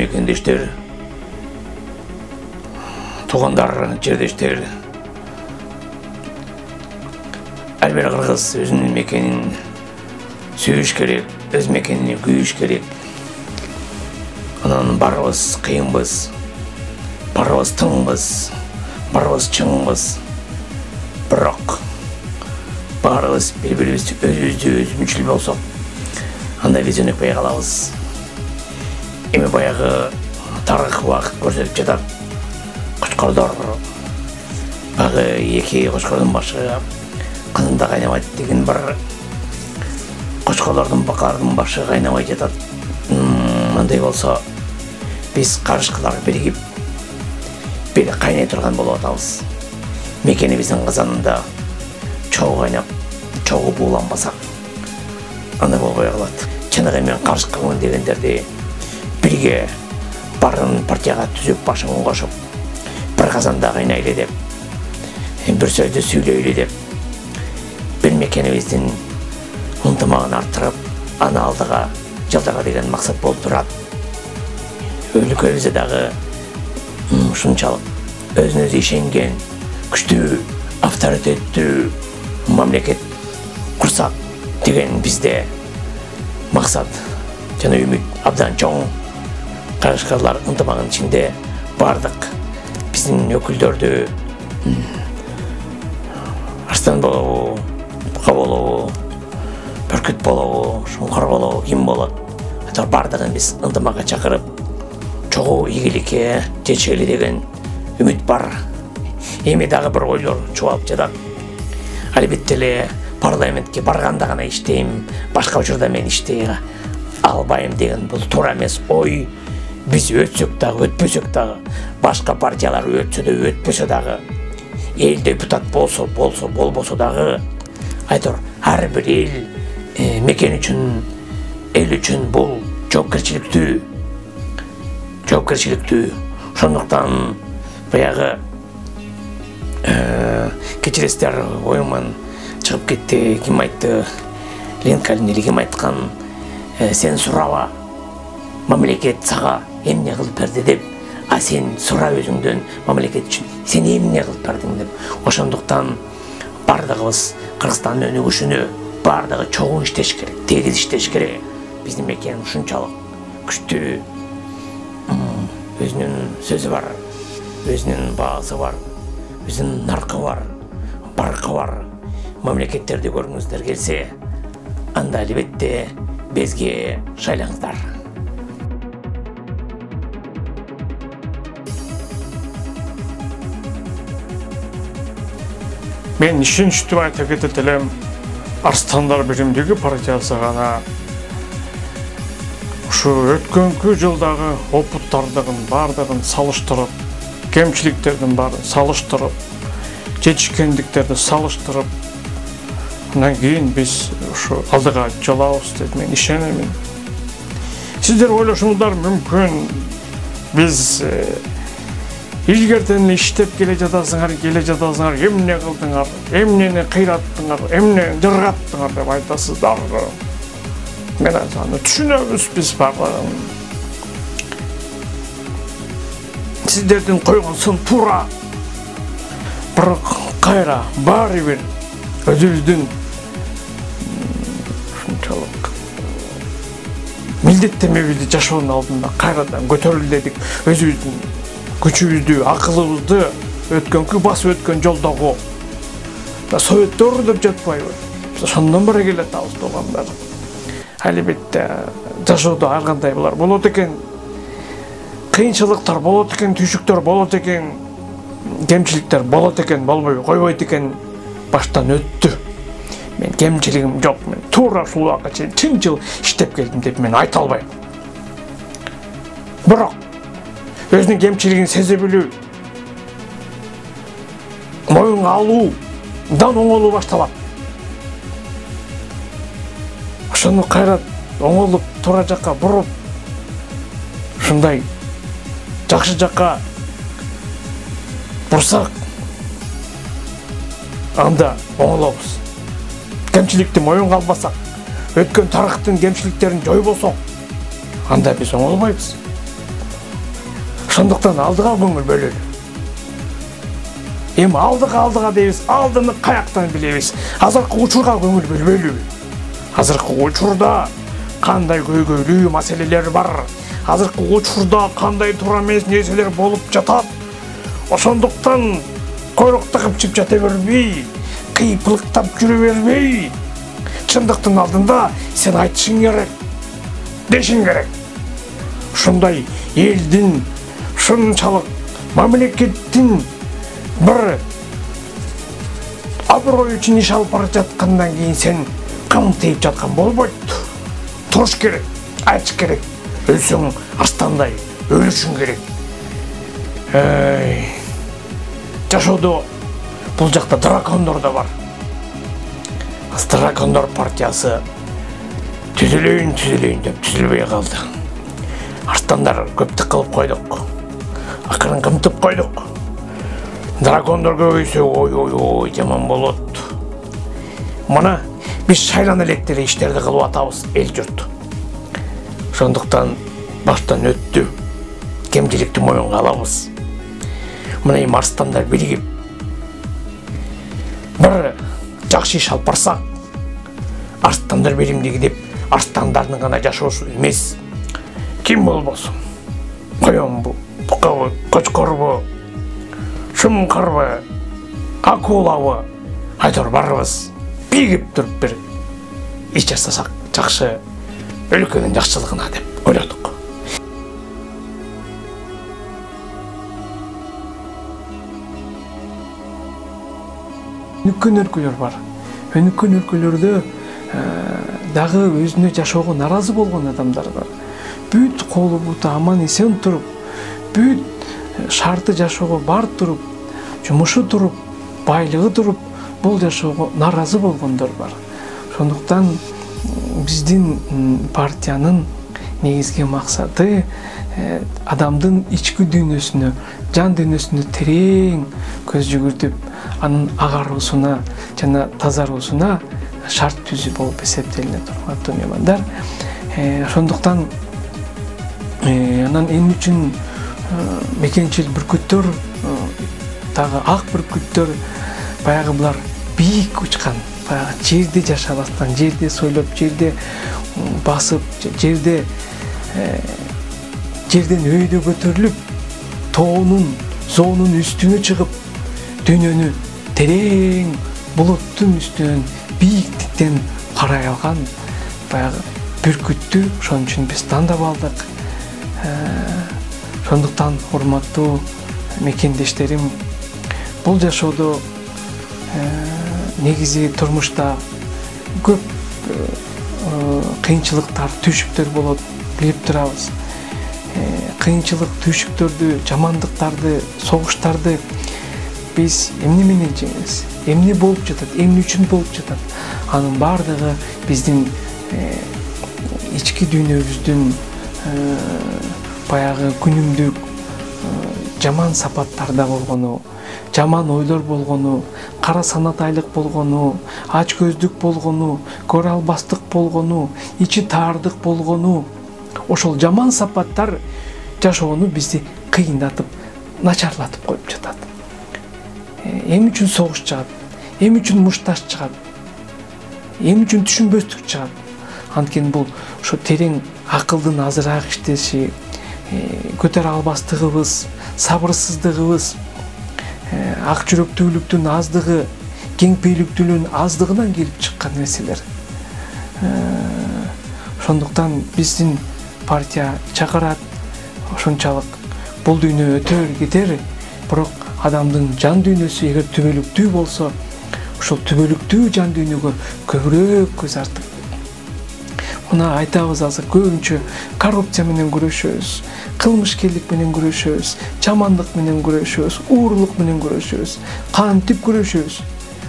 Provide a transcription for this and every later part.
мекендештер, туғандар, жердештер, әрбір қырғыз өзінің мекенін сүйіш керек, өз мекеніне күйіш керек. Анан барыбыз қиынбыз, барыбыз тыңбыз, барыбыз чыңбыз. Бірақ барыбыз бір-бірімізді өзімшіл болсақ, анда біз өнекпей қалабыз. Эми баяғы тарих уақыт көрсетіп жатат. Қошқардар бағы екі қошқардың башы қызында қайнамайды деген бір қошқарлардың бақардың башы қайнамай жатат. Мындай болса біз қарышқылар бірігіп бері қайнай тұрған болып атабыз. Мекені біздің қазанында чоғы қайнап, чоғы буланбасақ, андай болбай қалады. Чыныгы мен қарышқымын дегендерде бірге барын партияға түзіп башын қошып, бір қазанда қайнайлы деп, бір сөзді сөйлейлі деп, бір мекеніміздің ынтымағын арттырып, аны алдыға жылдарға деген мақсат болып тұрады. Өлкөбүздө дагы ушунчалык өзүнө ишенген, күчтүү, авторитеттүү мамлекет курсак деген бизде мақсат жана үмүт абдан чоң. Карышкарлар ынтымагынын ичинде бардык биздин өкүлдөрдү Арстан болобу, Бука болобу, Бүркүт болобу, Шуңкар болобу, ким болот, бардыгын биз ынтымакка чакырып, чогуу ийгиликке жетишели деген үмүт бар. Эми дагы бир ойлор чубалып жатат. Албетте эле парламентке барганда гана иштейм, башка учурда мен иштей албайм деген бул туура эмес ой. Биз өтсөк дагы, өтпөсөк дагы, башка партиялар өтсө да, өтпөсө дагы, эл депутат болбосо дагы, айтор ар бир эл мекен үчүн, эл үчүн бул жоопкерчиликтүү. Ошондуктан баягы кечиресиздер оюман чыгып кетти, ким айтты, Линкольн эле ким айткан, сен сураба, мамлекет сага эмне кылып берди деп, а сен сура өзүңдөн мамлекет үчүн сен эмне кылып бердиң деп. Ошондуктан бардыгыбыз Кыргызстандын өнүгүшүнө бардыгы чогуу иштеш керек, тегиз иштеш керек. Биздин мекен ушунчалык күчтүү, өзүнүн сөзү бар, өзүнүн баасы бар, өзүнүн наркы бар, баркы бар. Мамлекеттерди көргүңүздөр келсе, анда албетте бизге шайлаңыздар. Мен ишеничтүү айта кетет элем, Арстандар биримдиги партиясы гана ушу өткөнкү жылдагы опуттардын бардыгын салыштырып, кемчиликтердин баарын салыштырып, жетишкендиктерди салыштырып, андан кийин биз ушу алдыга жолобуз деп мен ишенемин. Сиздер ойлошуңуздар мүмкүн, биз илгертен иштеп келе жатасыңар, эмне кылдыңар, эмнени кыйраттыңар, эмнени жыргаттыңар деп айтасыздар. Мен аны түшүнөбүз биз бардыгын. Сиздердин койгон сын туура. Бирок кайра баары бир өзүбүздүн ушунчалык милдеттемебизди жашоонун алдында кайрадан көтөрүлдедик. Өзүбүздүн күчүбүздү, акылыбызды өткөнкү басып өткөн жолдогу советтор деп жатпайбы? Ошондон бери келатабыз туугандар. Албетте жашоодо ар кандай булар болот экен. Кыйынчылыктар болот экен, түйшүктөр болот экен, кемчиликтер болот экен, болбой койбойт экен. Баштан өттү. Мен кемчилигим жок, мен туура ушул убакка чейин чын иштеп келдим деп мен айта албайм. Бирок өзүнүн кемчилигин сезе билүү, моюнга алуудан оңолуу башталат. Ошону кайра оңолуп туура жакка буруп, ушундай жакшы жакка бурсак, анда оңолобуз. Кемчиликти моюнга албасак, өткөн тарыхтын кемчиликтерин жойбосок, анда биз оңолбойбуз. Ошондуктан алдыга көңүл бөлөлү. Эми алдыга дейбиз, алдыны каяктан билебиз. Азыркы учурга көңүл бөлбөйлүбү. Азыркы учурда кандай көйгөйлүү маселелер бар. Азыркы учурда кандай туура эмес нерселер болуп жатат. Ошондуктан койрокто кыпчып жата бербей, кыйпылыктап жүрө бербей, чындыктын алдында сен айтышың керек, дешиң керек. Ушундай элдин, ушунчалык мамлекеттин bir аброй үчүн иш алып бара жаткандан кийин сен кымтыйып жаткан болбойт. Туруш керек, айтыш керек. Өлсөң арстандай өлүшүң керек. Жашоодо бул жакта дракондор да бар. Дракондор партиясы түзүлөйүн деп түзүлбөй калды. Арстандар көптүк кылып койдук. Акырын кымтып койдук. Дракондор көбөйсө ой жаман болот. Мына биз шайлана элек деле иштерди кылып атабыз эл журт. Ошондуктан баштан өттү. Кемчиликти моюнга алабыз. Мына эми арстандар биригип bir жакшы иш алып барсак, арстандар биримдиги деп арстандардын гана жашоосу эмес. Ким болбосун? Коёнбу, букабы, кочкорбу, шумкарбы, акулабы, айтор барыбыз биригип туруп бир иш жасасак жакшы, өлкөнүн жакшылыгына деп ойлодук. Өнүккөн өлкөлөр бар. Өнүккөн өлкөлөрдө дагы өзүнө жашоого наразы болгон адамдар бар. Бүт колу буту аман эсен туруп, бүт шарты жашоого бар туруп, жумушу туруп, байлыгы туруп, бул жашоого наразы болгондор бар. Ошондуктан биздин партиянын негизги максаты адамдын ички дүйнөсүнө, жан дүйнөсүнө терең көз жүгүртүп, анын агаруусуна жана тазаруусуна шарт түзүү болуп эсептелинет, урматтуу меймандар. Ошондуктан анан эми үчүн мекенчил бүркүттөр, дагы ак бүркүттөр баягы булар бийик учкан, баягы жерде жашабастан, жерде сойлоп, жерде басып, жерден өйдө көтөрүлүп, тоонун, зоонун үстүнө чыгып, дүйнөнү терең булуттун үстүнөн бийиктиктен карай алган баягы бүркүттү ошон үчүн биз тандап алдык. Ошондуктан урматтуу мекендештерим, бул жашоодо негизи турмушта көп кыйынчылыктар, түйшүктөр болот, билип турабыз. Кыйынчылык, түйшүктөрдү, жамандыктарды, согуштарды биз эмне менен жеңебиз? Эмне болуп жатат? Эмне үчүн болуп жатат? Анын бардыгы биздин ички дүйнөбүздүн баягы күнүмдүк жаман сапаттарда болгону, жаман ойлор болгону, кара санатайлык болгону, ач көздүк болгону, көрө албастык болгону, ичи таардык болгону, ошол жаман сапаттар жашоону бизди кыйындатып, начарлатып коюп жатат. Эми үчүн согуш чыгат, эми үчүн мушташ чыгат, эми үчүн түшүнбөстүк чыгат. Анткени бул ошо терең акылдын азыраак иштеши, көтөрө албастыгыбыз, сабырсыздыгыбыз, ак жүрөктүүлүктүн аздыгы, кеңпейликтүүлүктүн аздыгынан келип чыккан нерселер. Ошондуктан биздин партия чакырат, ошончалык бул дүйнө өтөр кетер, бирок адамдын жан дүйнөсү эгер түбөлүктүү болсо, ошол түбөлүктүү жан дүйнөгө көбүрөөк көз артып. Мына айтабыз азыр көбүнчө коррупция менен күрөшөбүз, кылмышкерлик менен күрөшөбүз, жамандык менен күрөшөбүз, уурулук менен күрөшөбүз, кантип күрөшөбүз?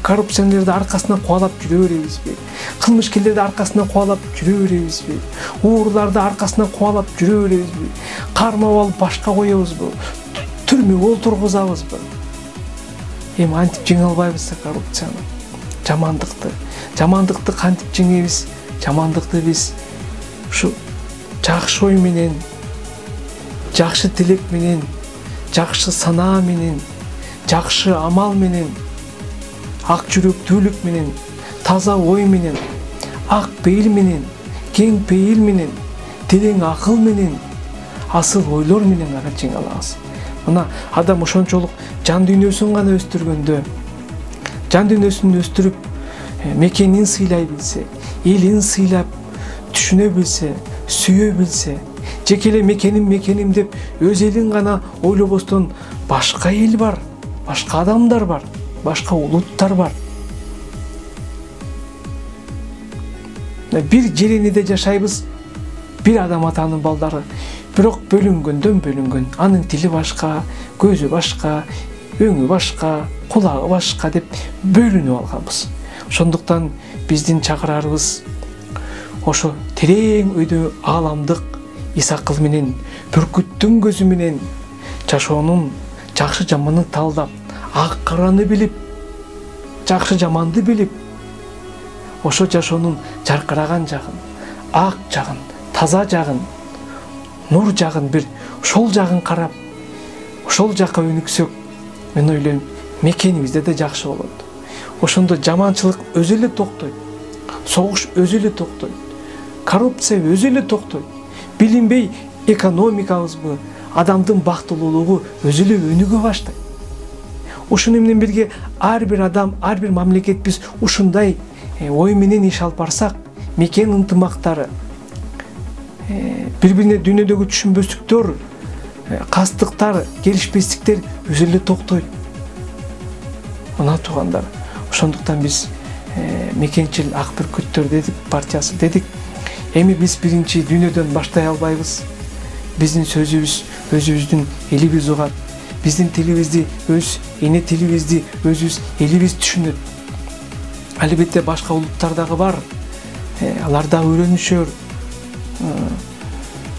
Коррупционерлерди аркасынан кубалап жүрө беребизби? Кылмышкерлерди аркасынан кубалап жүрө беребизби? Ууруларды аркасынан кубалап жүрө беребизби? Кармап алып башка коебузбу? Түрмөгө олтургузабызбы? Эми антип жеңе албайбыз коррупцияны, жамандыкты кантип жеңебиз? Жамандыкты биз ушу жакшы ой менен, жакшы тилек менен, жакшы санаа менен, жакшы амал менен, ак жүрөктүүлүк менен, таза ой менен, ак пейил менен, кең пейил менен, терең акыл менен, асыл ойлор менен гана жеңе алабыз. Мына адам ошончолук жан дүйнөсүн гана өстүргөндө, жан дүйнөсүн өстүрүп, мекенин сыйлай билсе, элин сыйлап, түшүнө билсе, сүйө билсе, жекеле мекеним деп өз элин гана ойлобостон башка эл бар, башка адамдар бар, башка улуттар бар. Бир жеренеде жашайбыз, бир адам атанын балдары, бирок бөлүнгөндөн бөлүнгөн. Анын тили башка, көзү башка, өңү башка, кулагы башка деп бөлүнүп алганбыз. Ошондуктан биздин чакырарыбыз ошо терең өйдө ааламдык эс акыл менен, бүркүттүн көзү менен жашоонун жакшы жаманын талдап, ак караны билип, жакшы жаманды билип, ошо жашоонун жаркыраган жагын, ак жагын, таза жагын, нур жагын бир ошол жагын карап, ошол жакка өнүксөк, мен ойлойм, мекенибизде да жакшы болот. Ошондо жаманчылык өзү эле токтойт, согуш өзү эле токтойт, коррупция өзү эле токтойт. Билинбей экономикабызбы, адамдын бактылуулугу өзү эле өнүгө баштайт. Ушуну менен бирге ар бир адам, ар бир мамлекет биз ушундай ой менен иш алып барсак, мекен ынтымактары, бири-бирине дүйнөдөгү түшүнбөстүктөр, кастыктар, келишпестиктер өзү эле токтойт. Мына туугандар, ошондуктан биз мекенчил ак бүркүттөр дедик, партиясы дедик. Эми биз биринчи дүйнөдөн баштай албайбыз. Биздин сөзүбүз өзүбүздүн элибиз угат. Биздин тилибизди, өз эне тилибизди өзүбүз элибиз түшүнөт. Албетте башка улуттар дагы бар. Алар да үйрөнүшөр.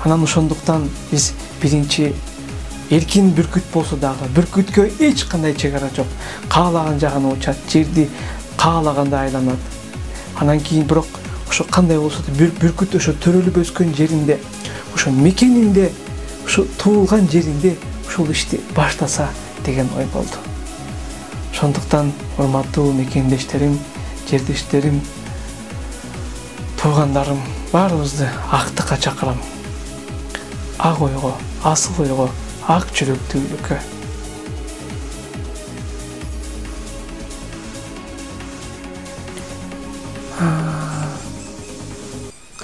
Анан ошондуктан биз биринчи эркин бүркүт болсо дагы, бүркүткө эч кандай чек ара жок. Каалаган жагына учат, жерди каалагандай айланат. Анан кийин бирок ошо кандай болсо да бүркүт ошо төрөлүп өскөн жеринде, ошо мекенинде, ошо туулган жеринде ушул ишти баштаса деген ой болду. Ошондуктан урматтуу мекендештерим, жердештерим, туугандарым, баарыбызды актыкка чакырам. Ак ойго, асыл ойго, ак жүрөктүүлүккө.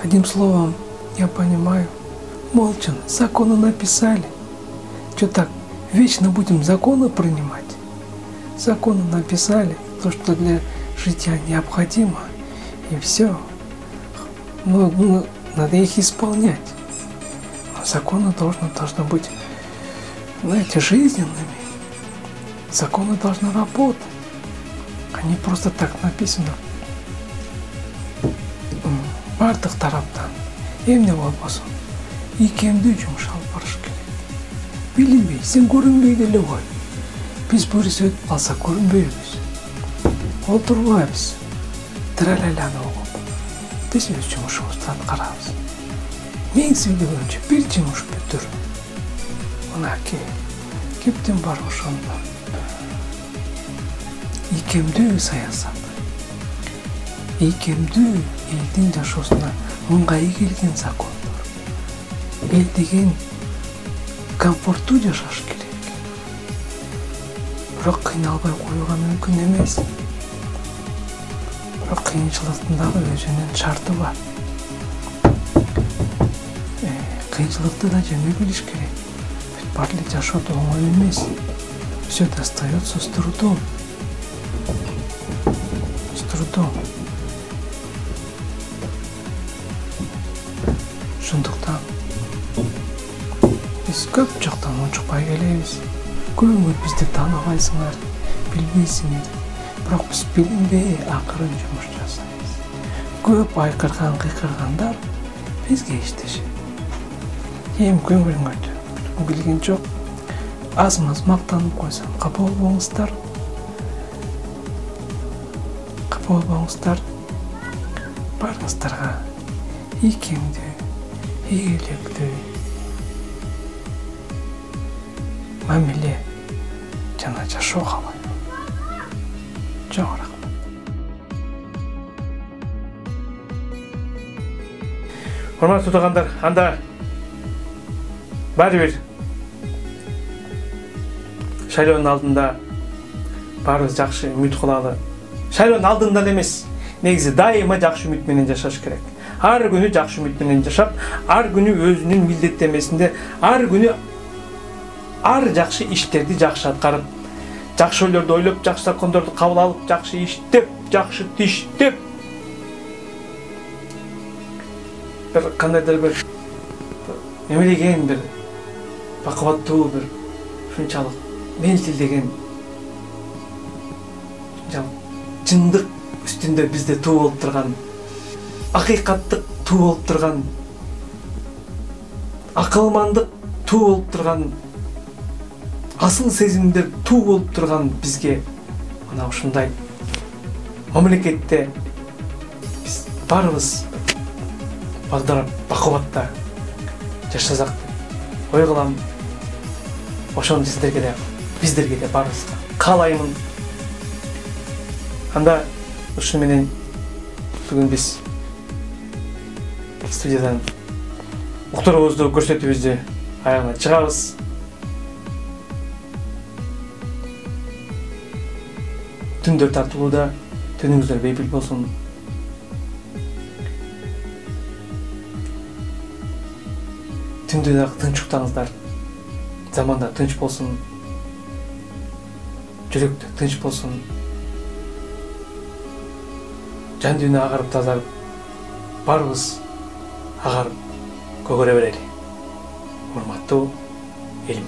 Одним словом, я понимаю, молча законы написали. Что так, вечно будем законы принимать? Законы написали, то, что для жития необходимо, и все. Ну, надо их исполнять. Но законы должны быть, знаете, жизненными. Законы должны работать, а не просто так написано. Бардык тараптан эмне болбосун икемдүү жумуш алып барыш керек. Билинбей, сен көрүнбөй деле кой. Биз бирис өтүп калса көрүнбөйбүз. Отурбайбыз. Тиралайланы угуп, биз өз жумушубузду аткарабыз. Мен сүйлөгөнчө бир жумуш бүтүр. Мынакей, кептен бар ошондо. Икемдүү саясат. Икемдүү элдин жашоосуна ыңгайы келген закондор. Эл деген комфорттуу жашаш керек. Бирок кыйналбай коюуга мүмкүн эмес. Бирок кыйынчылыктын дагы өзүнүн шарты бар. Кыйынчылыкты да жеңе билиш керек. Баары эле жашоодо оңой эмес. Все достается с трудом. С трудом. Ошондуктан биз көп жактан унчукпай келебиз. Көбүңөр бизди тааныбайсыңар, билбейсиңер. Бирок биз билинбей акырын жумуш жасайбыз. Көп айкырган, кыйкыргандар бизге иштешет. Эми көңүлүңөрдү билген жок. Аз-маз мактанып койсом, капа болбоңуздар. Капа болбоңуздар. Баарыңыздарга ийгиликтүү, мамиле жана жашоо каалайм. Чоң рахмат. Урматтуу туугандар, анда баары бир шайлоонун алдында баарыбыз жакшы үмүт кылалы. Шайлоонун алдында эмес, негизи дайыма жакшы үмүт менен жашаш керек. Ар күнү жакшы үмүт менен жашап, ар күнү өзүнүн милдеттенмесинде, ар күнү ар жакшы иштерди жакшы аткарып, жакшы ойлорду ойлоп, жакшы закондорду кабыл алып, жакшы иштеп, жакшы тиштеп, бир кандайдыр бир эмелеген бир бакубаттуу бир ушунчалык мелтилдеген чындык үстүндө бизде туу болуп турган, акыйкаттык туу болуп турган, акылмандык туу болуп турган, асыл сезимдер туу болуп турган бизге мына ушундай мамлекетте биз баарыбыз багдарап бакубатта жашасак деп ой кылам. Ошону сиздерге да, биздерге да баарыбызга каалаймын. Анда ушу менен бүгүн биз студиядан уктуруубузду көрсөтүүбүздү аягына чыгабыз. Түндөр тартылууда, түнүңүздөр бейпил болсун. Түндө да тынч уктаңыздар. Заманда тынч болсун. Жүрөктө тынч болсун. Жан дүйнө агарып тазарып, баарыбыз агарып көгөрө берели. Урматтуу элим.